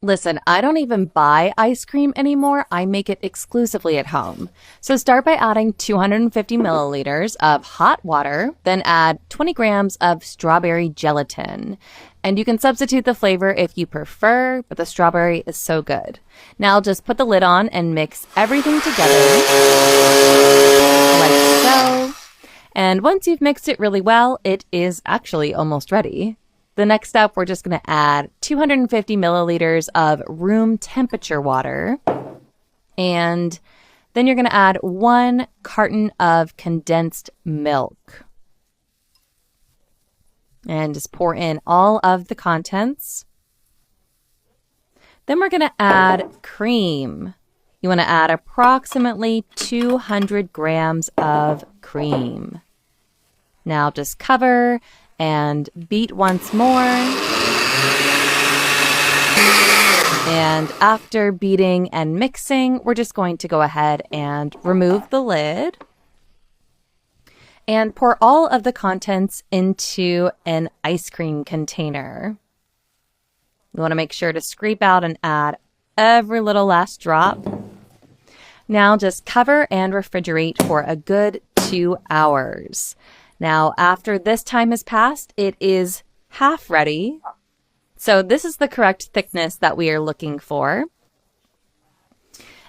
Listen, I don't even buy ice cream anymore. I make it exclusively at home. So start by adding 250 milliliters of hot water, then add 20 grams of strawberry gelatin. And you can substitute the flavor if you prefer, but the strawberry is so good. Now just put the lid on and mix everything together like so. And once you've mixed it really well, it is actually almost ready. The next step, we're just going to add 250 milliliters of room temperature water. And then you're going to add 1 carton of condensed milk. And just pour in all of the contents. Then we're going to add cream. You want to add approximately 200 grams of cream. Now just cover and beat once more. And after beating and mixing, we're just going to go ahead and remove the lid and pour all of the contents into an ice cream container. You want to make sure to scrape out and add every little last drop. Now just cover and refrigerate for a good 2 hours. Now, after this time has passed, it is half ready. So this is the correct thickness that we are looking for.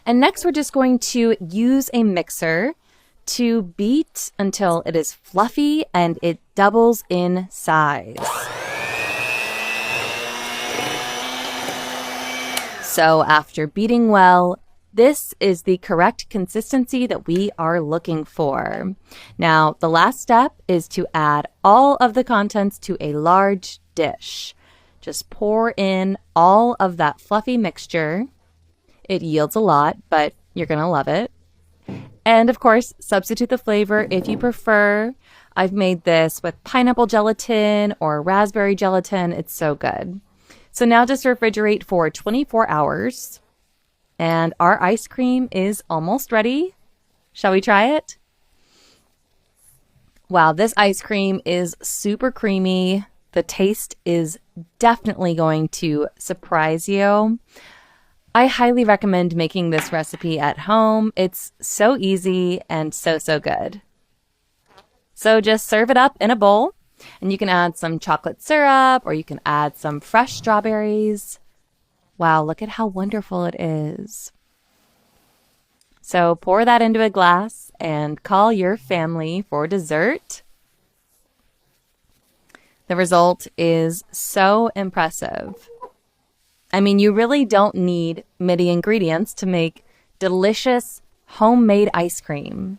And next, we're just going to use a mixer to beat until it is fluffy and it doubles in size. So after beating well, this is the correct consistency that we are looking for. Now, the last step is to add all of the contents to a large dish. Just pour in all of that fluffy mixture. It yields a lot, but you're going to love it. And of course, substitute the flavor if you prefer. I've made this with pineapple gelatin or raspberry gelatin. It's so good. So now just refrigerate for 24 hours. And our ice cream is almost ready. Shall we try it? Wow, this ice cream is super creamy. The taste is definitely going to surprise you. I highly recommend making this recipe at home. It's so easy and so good. So just serve it up in a bowl, and you can add some chocolate syrup or you can add some fresh strawberries. Wow, look at how wonderful it is. So pour that into a glass and call your family for dessert. The result is so impressive. I mean, you really don't need many ingredients to make delicious homemade ice cream.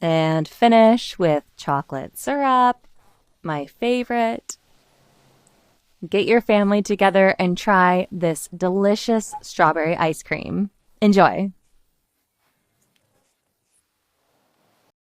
And finish with chocolate syrup, my favorite. Get your family together and try this delicious strawberry ice cream. Enjoy.